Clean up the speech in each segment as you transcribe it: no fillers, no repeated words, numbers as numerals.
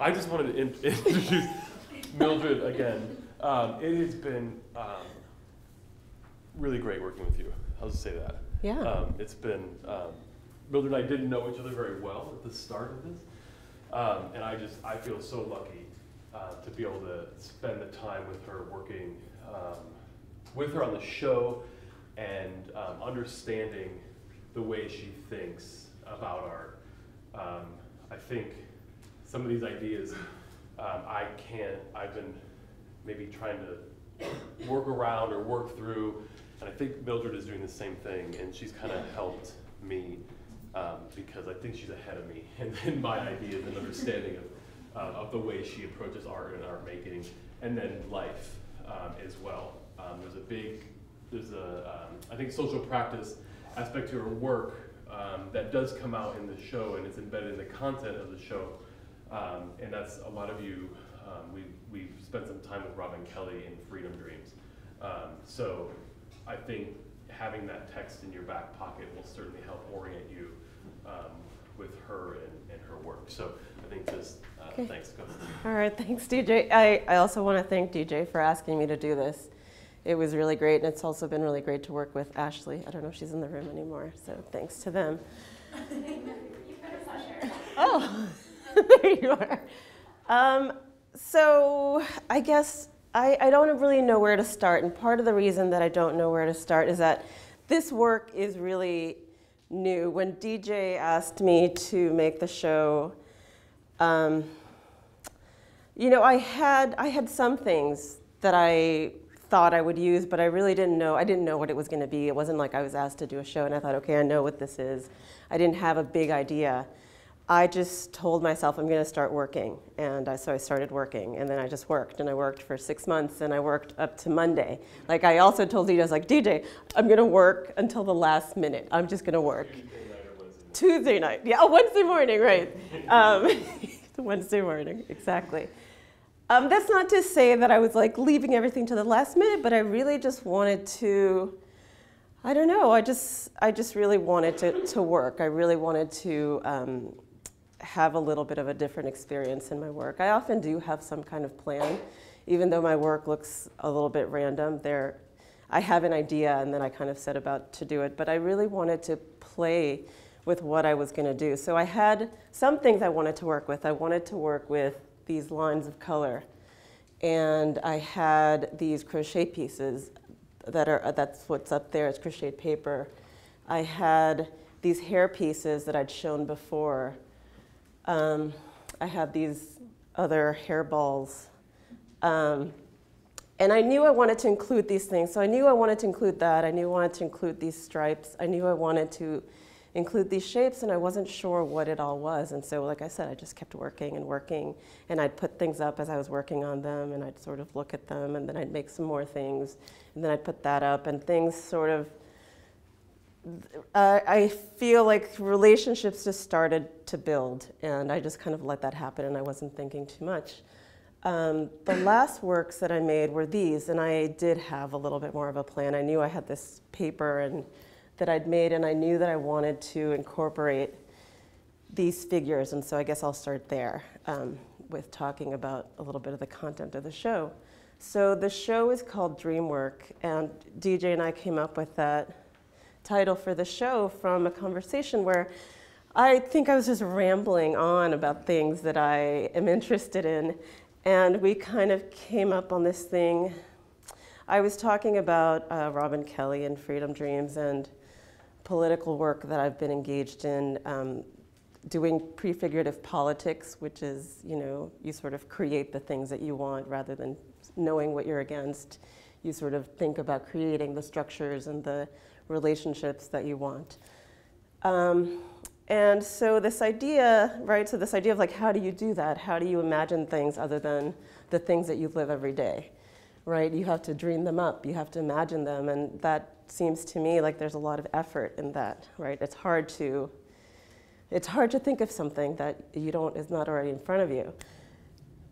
I just wanted to introduce Mildred again. It has been really great working with you. I'll just say that. Yeah. It's been, Mildred and I didn't know each other very well at the start of this. And I feel so lucky to be able to spend the time with her working with her on the show and understanding the way she thinks about art. I think some of these ideas I've been maybe trying to work around or work through, and I think Mildred is doing the same thing, and she's kind of helped me because I think she's ahead of me in my ideas and understanding of the way she approaches art and art making, and then life as well. There's a I think social practice aspect to her work that does come out in the show, and it's embedded in the content of the show. And that's a lot of you, we've spent some time with Robin Kelly in Freedom Dreams. So I think having that text in your back pocket will certainly help orient you with her and her work. So I think just, okay. Thanks. Go ahead. All right, thanks, DJ. I also want to thank DJ for asking me to do this. It was really great, and it's also been really great to work with Ashley. I don't know if she's in the room anymore, so thanks to them. Oh, there you are. So I guess I don't really know where to start, and part of the reason that I don't know where to start is that this work is really new. When DJ asked me to make the show, you know, I had some things that I thought I would use, but I really didn't know. I didn't know what it was going to be. It wasn't like I was asked to do a show and I thought, okay, I know what this is. I didn't have a big idea. I just told myself I'm going to start working, and so I started working, and then I just worked, and I worked for 6 months, and I worked up to Monday. Like I also told DJ, I was like, DJ, I'm going to work until the last minute. I'm just going to work. Tuesday night, yeah, Wednesday morning, right? Wednesday morning, exactly. That's not to say that I was like leaving everything to the last minute, but I really just wanted to, I don't know, I just really wanted to work. I really wanted to have a little bit of a different experience in my work. I often do have some kind of plan, even though my work looks a little bit random. I have an idea and then I kind of set about to do it, but I really wanted to play with what I was going to do. So I had some things I wanted to work with. I wanted to work with these lines of color, and I had these crochet pieces that's what's up there, it's crocheted paper. I had these hair pieces that I'd shown before. I had these other hair balls. And I knew I wanted to include these things. So I knew I wanted to include that. I knew I wanted to include these stripes. I knew I wanted to include these shapes, and I wasn't sure what it all was. And so, like I said, I just kept working and working, and I'd put things up as I was working on them, and I'd sort of look at them, and then I'd make some more things, and then I'd put that up, and things sort of, I feel like relationships just started to build, and I just kind of let that happen, and I wasn't thinking too much. The last works that I made were these, and I did have a little bit more of a plan. I knew I had this paper and that I'd made, and I knew that I wanted to incorporate these figures, and so I guess I'll start there with talking about a little bit of the content of the show. So the show is called DreamWork, and DJ and I came up with that title for the show from a conversation where I think I was just rambling on about things that I am interested in, and we kind of came up on this thing. I was talking about Robin Kelly and Freedom Dreams and political work that I've been engaged in, doing prefigurative politics, which is, you know, you sort of create the things that you want rather than knowing what you're against. You sort of think about creating the structures and the relationships that you want. And so this idea, right, so this idea of like, how do you do that? How do you imagine things other than the things that you live every day, right? You have to dream them up, you have to imagine them, and that seems to me like there's a lot of effort in that, right? It's hard to think of something that is not already in front of you.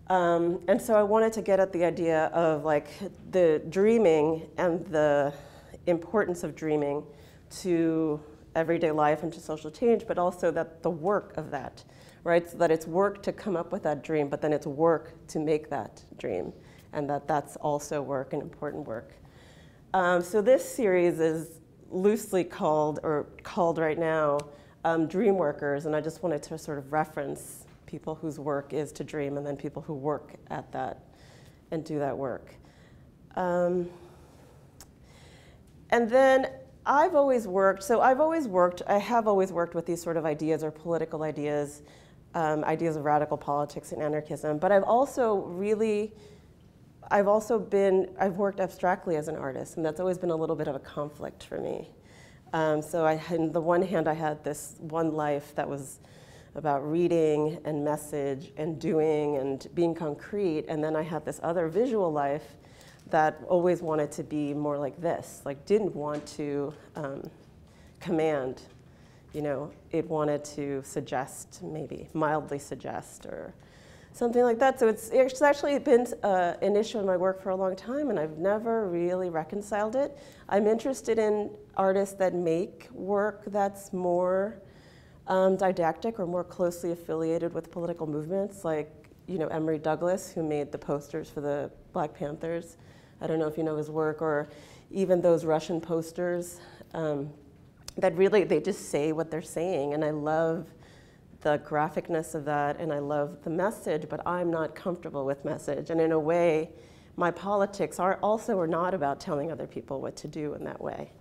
And so I wanted to get at the idea of like the dreaming and the importance of dreaming to everyday life and to social change, but also that the work of that, right? So that it's work to come up with that dream, but then it's work to make that dream, and that's also work and important work. So this series is loosely called right now, Dream Workers, and I just wanted to sort of reference people whose work is to dream, and then people who work at that and do that work. And then I have always worked with these sort of ideas or political ideas, ideas of radical politics and anarchism, but I've worked abstractly as an artist, and that's always been a little bit of a conflict for me. So on the one hand, I had this one life that was about reading and message and doing and being concrete, and then I had this other visual life that always wanted to be more like this, like didn't want to command, you know, it wanted to suggest, maybe mildly suggest or something like that. So it's actually been an issue in my work for a long time, and I've never really reconciled it. I'm interested in artists that make work that's more didactic or more closely affiliated with political movements, like, you know, Emory Douglas, who made the posters for the Black Panthers. I don't know if you know his work, or even those Russian posters that really, they just say what they're saying, and I love the graphicness of that, and I love the message, but I'm not comfortable with message. And in a way, my politics are not about telling other people what to do in that way.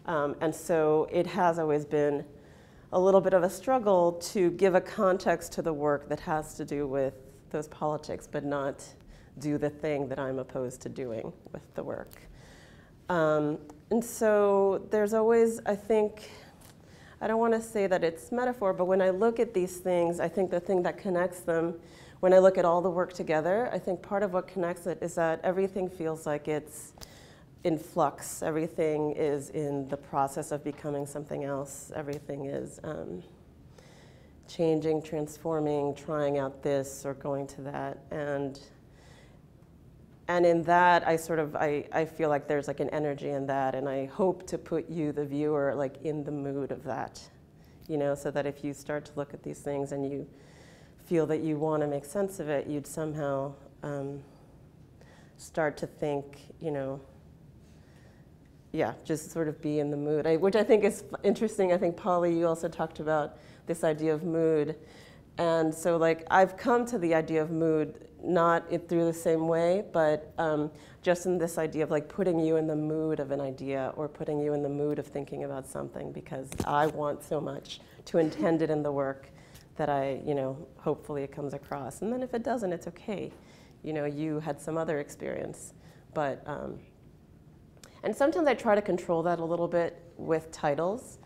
And so it has always been a little bit of a struggle to give a context to the work that has to do with those politics, but not do the thing that I'm opposed to doing with the work. And so there's always, I think, I don't want to say that it's metaphor, but when I look at these things, I think the thing that connects them, when I look at all the work together, I think part of what connects it is that everything feels like it's in flux. Everything is in the process of becoming something else. Everything is changing, transforming, trying out this or going to that. And in that, I feel like there's like an energy in that, and I hope to put you, the viewer, like in the mood of that, you know, so that if you start to look at these things and you feel that you want to make sense of it, you'd somehow start to think, you know, yeah, just sort of be in the mood, which I think is interesting. I think, Polly, you also talked about this idea of mood. And so, like, I've come to the idea of mood not through the same way, but just in this idea of like putting you in the mood of an idea or putting you in the mood of thinking about something, because I want so much to intend it in the work that you know, hopefully it comes across. And then if it doesn't, it's okay. You know, you had some other experience. But, and sometimes I try to control that a little bit with titles.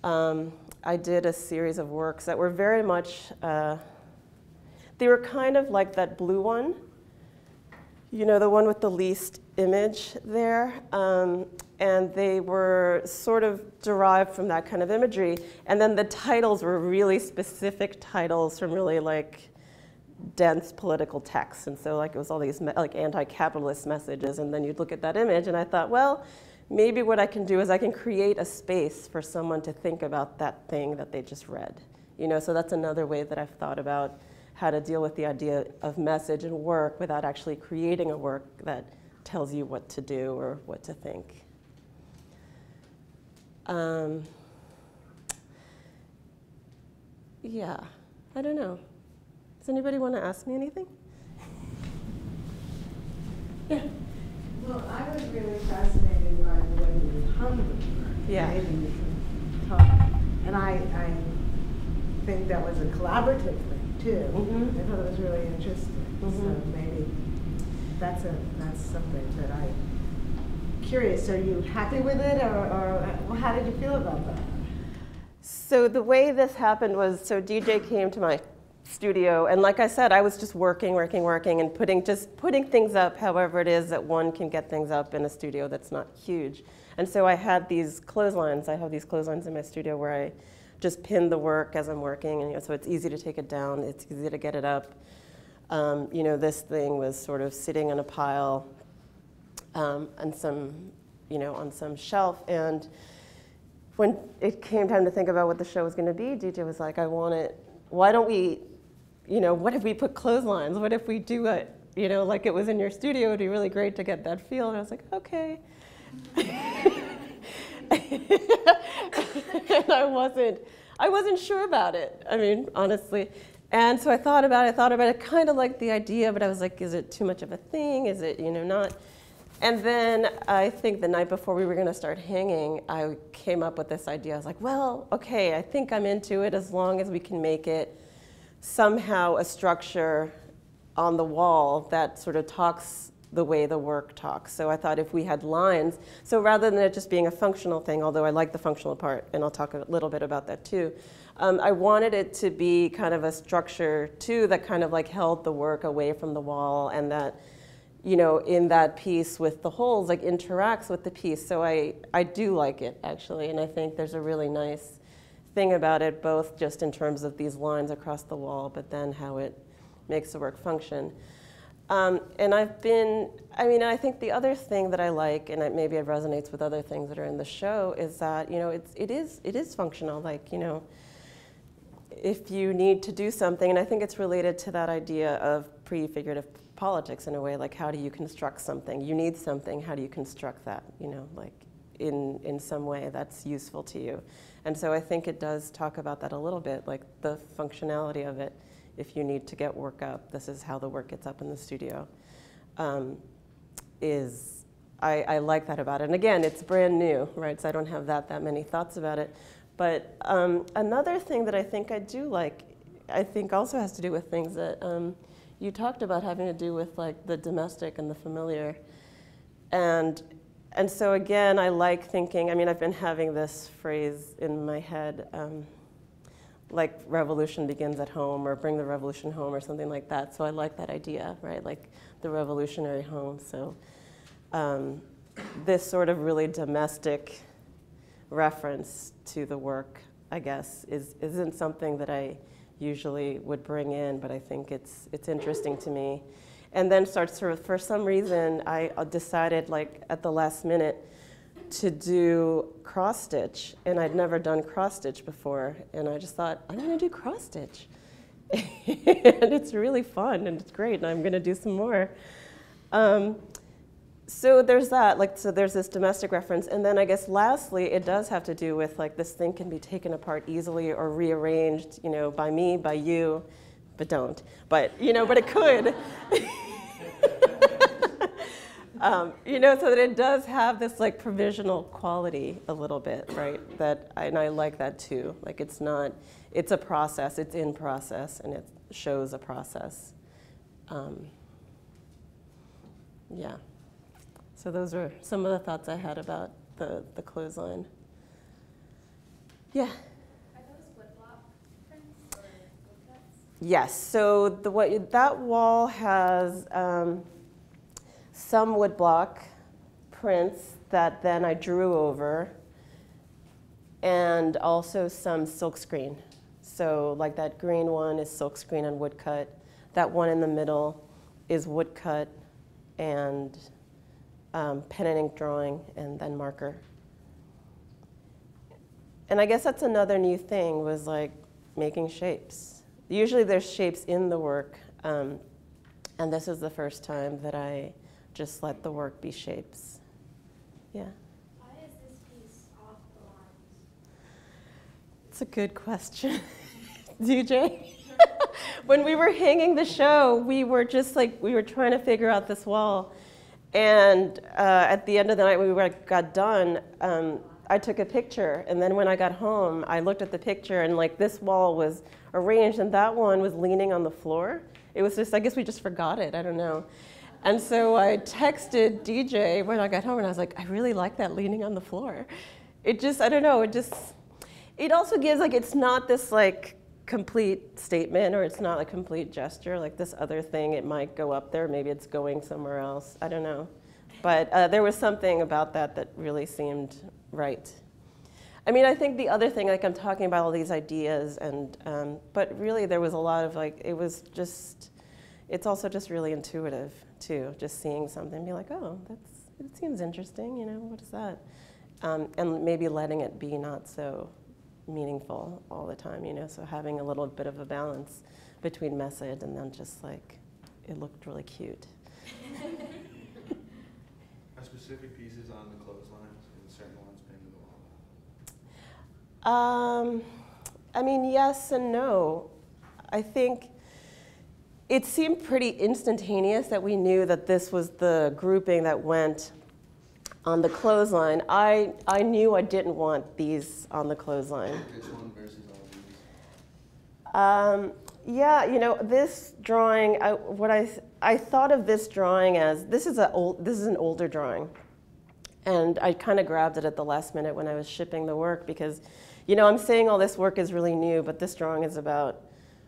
I did a series of works that were very much, they were kind of like that blue one, you know, the one with the least image there. And they were sort of derived from that kind of imagery. And then the titles were really specific titles from really like dense political texts. And so like it was all these like anti-capitalist messages. And then you'd look at that image and I thought, well, maybe what I can do is I can create a space for someone to think about that thing that they just read. You know, so that's another way that I've thought about how to deal with the idea of message and work without actually creating a work that tells you what to do or what to think. Yeah, I don't know. Does anybody want to ask me anything? Yeah. Well, I was really fascinated by the way you hung the work. Yeah. And I think that was a collaborative thing too. Mm-hmm. I thought it was really interesting. Mm-hmm. So maybe that's something that I'm curious. Are you happy with it, or how did you feel about that? So the way this happened was, so DJ came to my studio, and like I said, I was just working, and putting things up however it is that one can get things up in a studio that's not huge. And so I had these clotheslines. I have these clotheslines in my studio where I just pin the work as I'm working, and you know, so it's easy to take it down, it's easy to get it up. You know, this thing was sort of sitting on a pile and some, you know, on some shelf, and when it came time to think about what the show was going to be, DJ was like, why don't we, what if we put clotheslines? What if we do it, like it was in your studio? It'd be really great to get that feel. And I was like, okay. And I wasn't sure about it. I mean, honestly. And so I thought about it, kind of like the idea, but I was like, is it too much of a thing? Is it, not? And then I think the night before we were going to start hanging, I came up with this idea. I was like, well, okay, I think I'm into it as long as we can make it somehow a structure on the wall that sort of talks the way the work talks. So I thought if we had lines, so rather than it just being a functional thing, although I like the functional part, and I'll talk a little bit about that too, I wanted it to be kind of a structure too that kind of like held the work away from the wall, and that, in that piece with the holes, like interacts with the piece. So I do like it, actually, and I think there's a really nice thing about it, both just in terms of these lines across the wall, but then how it makes the work function. And I think the other thing that I like, and maybe it resonates with other things that are in the show, is that, it is functional, like, if you need to do something, and I think it's related to that idea of prefigurative politics in a way, like how do you construct something? You need something, how do you construct that, like in some way that's useful to you? And so I think it does talk about that a little bit, like the functionality of it. If you need to get work up, this is how the work gets up in the studio. I like that about it. And again, it's brand new, right? So I don't have that many thoughts about it. But another thing that I think I do like, I think also has to do with things that you talked about, having to do with like the domestic and the familiar. And so again, I like thinking, I've been having this phrase in my head, like revolution begins at home, or bring the revolution home, or something like that. So I like that idea, right? Like the revolutionary home. So this sort of really domestic reference to the work, I guess, isn't something that I usually would bring in, but I think it's interesting to me. And then for some reason, I decided, like at the last minute, to do cross stitch, and I'd never done cross stitch before, and I just thought, I'm going to do cross stitch. And it's really fun, and it's great, and I'm going to do some more. So there's that, so there's this domestic reference, and then I guess lastly, it does have to do with this thing can be taken apart easily or rearranged, by me, by you, but don't. But but it could. So that it does have this provisional quality a little bit, right? And I like that too. It's a process, it's in process, and it shows a process. Yeah. So those are some of the thoughts I had about the clothesline. Yeah? Are those woodblock prints or woodcuts? Yes, so that wall has some woodblock prints that then I drew over, and also some silkscreen. So that green one is silkscreen and woodcut. That one in the middle is woodcut and pen and ink drawing, and then marker. And I guess that's another new thing, was making shapes. Usually there's shapes in the work, and this is the first time that I just let the work be shapes. Yeah. Why is this piece off the lines? It's a good question, DJ. When we were hanging the show, we were just we were trying to figure out this wall. And at the end of the night, when we got done, I took a picture. And then when I got home, I looked at the picture, and this wall was arranged, and that one was leaning on the floor. It was just, I guess we just forgot it, I don't know. And so I texted DJ when I got home, and I was like, I really like that leaning on the floor. It just, I don't know, it also gives, it's not this complete statement, or it's not a complete gesture, this other thing, it might go up there, maybe it's going somewhere else, I don't know. But there was something about that really seemed right. I think the other thing, I'm talking about all these ideas, and but really there was a lot of it's also just really intuitive too, just seeing something and be like, oh, it seems interesting, what is that? and maybe letting it be not so meaningful all the time, you know, so having a little bit of a balance between message and then just like, it looked really cute. Are specific pieces on the clotheslines and certain ones pinned to the wall? I mean, yes and no. I think it seemed pretty instantaneous that we knew that this was the grouping that went on the clothesline. I knew I didn't want these on the clothesline. Which one versus all of these? Yeah, you know, this drawing, I thought of this drawing as, this is an older drawing. And I kind of grabbed it at the last minute when I was shipping the work because, you know, I'm saying all this work is really new, but this drawing is about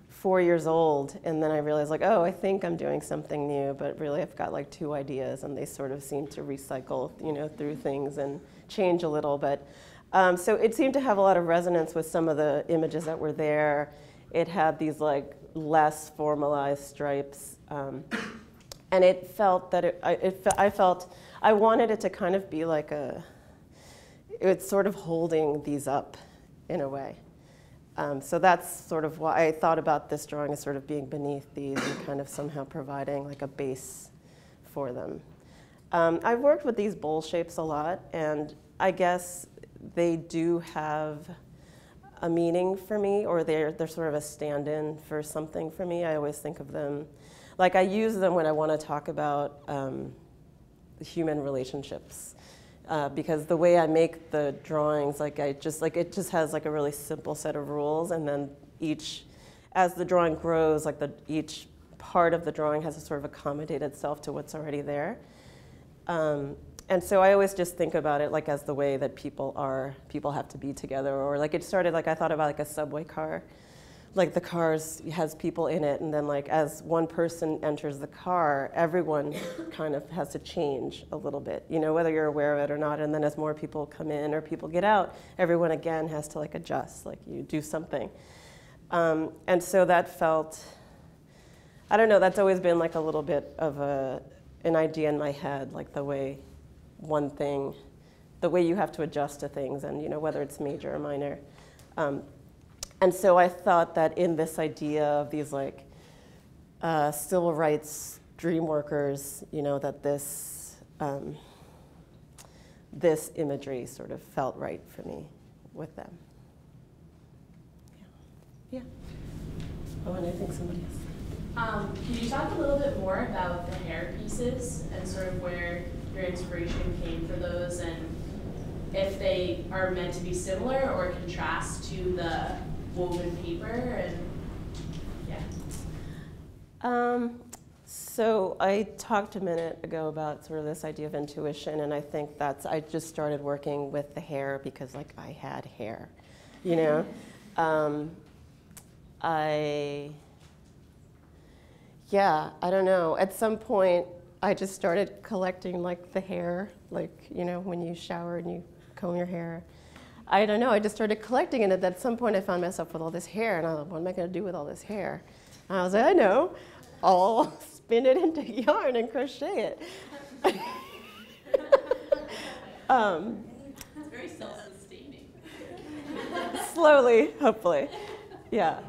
4 years old. And then I realized like, oh, I think I'm doing something new, but really I've got like 2 ideas and they sort of seem to recycle, you know, through things and change a little. But so it seemed to have a lot of resonance with some of the images that were there. It had these like less formalized stripes. And it felt that I wanted it to kind of be like it's sort of holding these up in a way. So that's sort of why I thought about this drawing as sort of being beneath these and kind of somehow providing like a base for them. I've worked with these bowl shapes a lot, and I guess they do have a meaning for me, or they're sort of a stand-in for something for me. I always think of them, like I use them when I want to talk about human relationships. Because the way I make the drawings, like it just has like a really simple set of rules, and then as the drawing grows, like each part of the drawing has to sort of accommodate itself to what's already there. And so I always just think about it like as the way that people have to be together, or like it started like I thought about like a subway car. Like the cars has people in it, and then like as one person enters the car, everyone kind of has to change a little bit, you know, whether you're aware of it or not. And then as more people come in or people get out, everyone again has to like adjust, like you do something. And so that felt, I don't know, that's always been like a little bit of an idea in my head, like the way you have to adjust to things, and you know, whether it's major or minor. And so I thought that in this idea of these like civil rights dream workers, you know, that this imagery sort of felt right for me with them. Yeah. Oh, and I think somebody else. Could you talk a little bit more about the hair pieces and sort of where your inspiration came for those, and if they are meant to be similar or contrast to the woven paper? And yeah. So I talked a minute ago about sort of this idea of intuition, and I think I just started working with the hair because like I had hair, you know? I don't know. At some point, I just started collecting like the hair, like, you know, when you shower and you comb your hair. I don't know, I just started collecting it, and at some point I found myself with all this hair, and I was like, what am I gonna do with all this hair? And I was like, I know, I'll spin it into yarn and crochet it. It's very self-sustaining. Slowly, hopefully, yeah.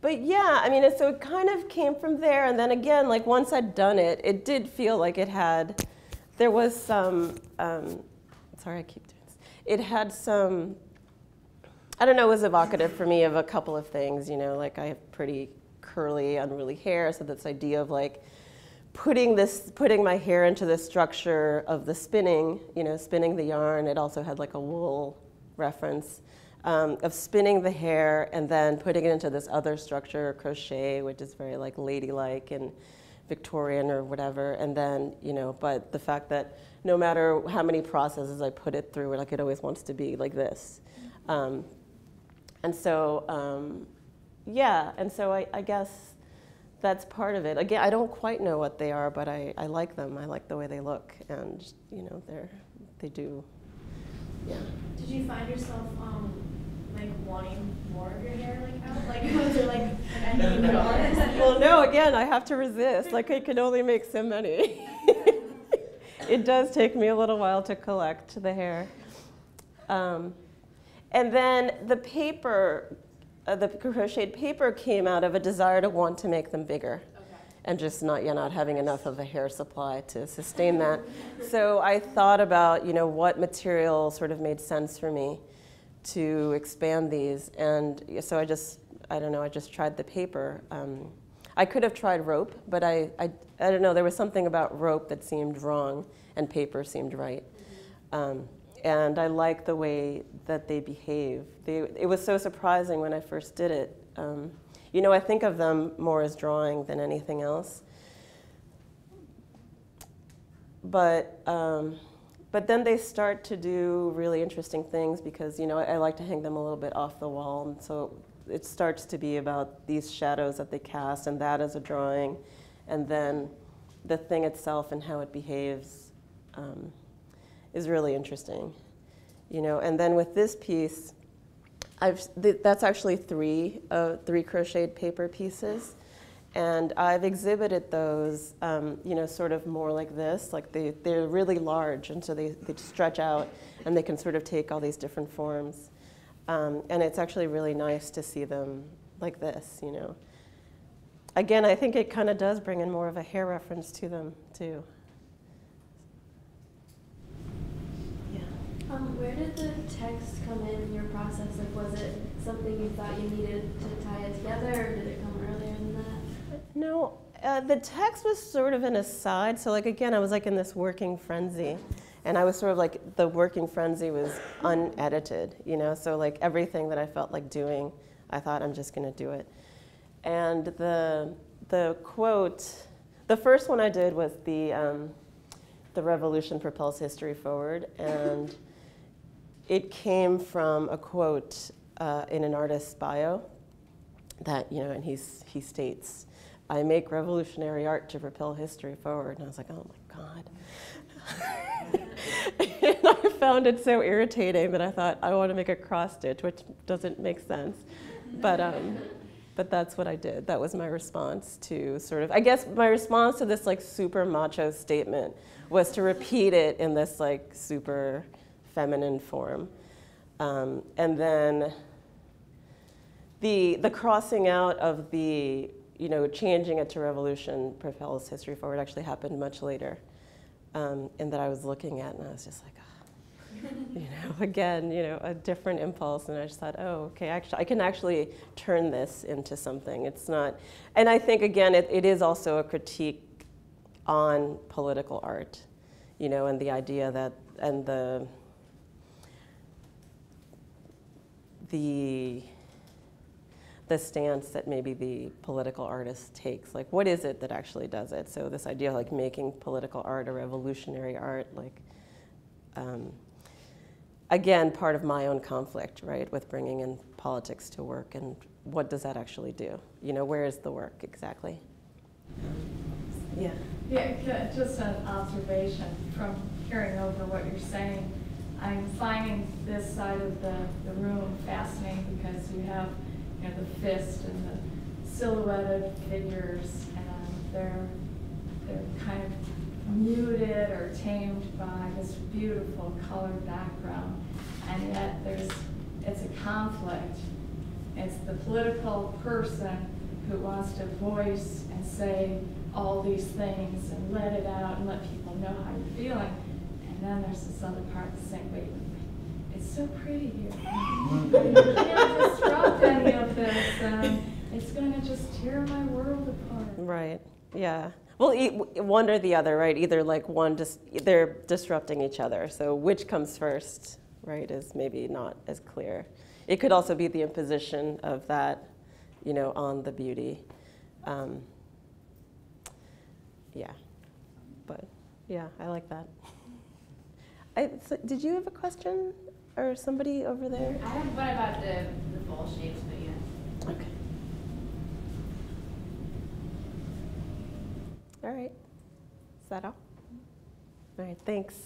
But yeah, I mean, so it kind of came from there, and then again, like once I'd done it, it did feel like there was some, sorry, I keep doing this. It had some, I don't know, it was evocative for me of a couple of things, you know, like I have pretty curly, unruly hair, so this idea of like putting my hair into the structure of the spinning, you know, spinning the yarn. It also had like a wool reference. Of spinning the hair and then putting it into this other structure, crochet, which is very like ladylike and Victorian or whatever. And then, you know, but the fact that no matter how many processes I put it through, like it always wants to be like this. And so, yeah, and so I guess that's part of it. Again, I don't quite know what they are, but I like them. I like the way they look, and you know, they do, yeah. Did you find yourself like wanting more of your hair like out? Like was it like I need more? Well, no, again, I have to resist. Like I can only make so many. It does take me a little while to collect the hair. And then the paper, the crocheted paper came out of a desire to want to make them bigger. And just not having enough of a hair supply to sustain that. So I thought about, what material sort of made sense for me to expand these. And so I just tried the paper. I could have tried rope, but I don't know, there was something about rope that seemed wrong and paper seemed right. And I like the way that they behave. It was so surprising when I first did it. I think of them more as drawing than anything else. But then they start to do really interesting things because, I like to hang them a little bit off the wall. And so it starts to be about these shadows that they cast, and that as a drawing. And then the thing itself and how it behaves is really interesting. And then with this piece, that's actually three crocheted paper pieces, and I've exhibited those, sort of more like this. Like they're really large, and so they stretch out, and they can sort of take all these different forms. And it's actually really nice to see them like this, Again, I think it kind of does bring in more of a hair reference to them too. Where did the text come in your process? Like, was it something you thought you needed to tie it together, or did it come earlier than that? No, the text was sort of an aside. So again, I was in this working frenzy. And I was sort of the working frenzy was unedited, So everything that I felt like doing, I thought I'm just going to do it. And the quote, the first one I did was the revolution propels history forward. And it came from a quote in an artist's bio that, and he states, "I make revolutionary art to propel history forward." And I was like, oh my God. And I found it so irritating that I thought, I want to make a cross stitch, which doesn't make sense. But that's what I did. That was my response to I guess my response to this super macho statement was to repeat it in this super feminine form. And then the crossing out of the, changing it to revolution propels history forward actually happened much later. And that I was looking at, and I was just like, again, a different impulse. And I just thought, oh, okay, I can actually turn this into something. It's not, and I think, again, it is also a critique on political art, and the idea that, and the stance that maybe the political artist takes. What is it that actually does it? So this idea of making political art a revolutionary art, again, part of my own conflict, right, with bringing in politics to work, and what does that actually do? Where is the work exactly? Yeah. Yeah, just an observation from hearing over what you're saying. I'm finding this side of the room fascinating because you have the fist and the silhouetted figures, and they're kind of muted or tamed by this beautiful colored background, and yet it's a conflict. It's the political person who wants to voice and say all these things and let it out and let people know how you're feeling, and then there's this other part that's saying, wait, it's so pretty here. You can't disrupt any of this, and it's going to just tear my world apart. Right, yeah. Well, one or the other, right? Either they're disrupting each other. So which comes first, right, is maybe not as clear. It could also be the imposition of that, on the beauty. Yeah, but yeah, I like that. So did you have a question? Or somebody over there? I have one about the bowl shapes, but yeah. Okay. All right. Is that all? All right, thanks.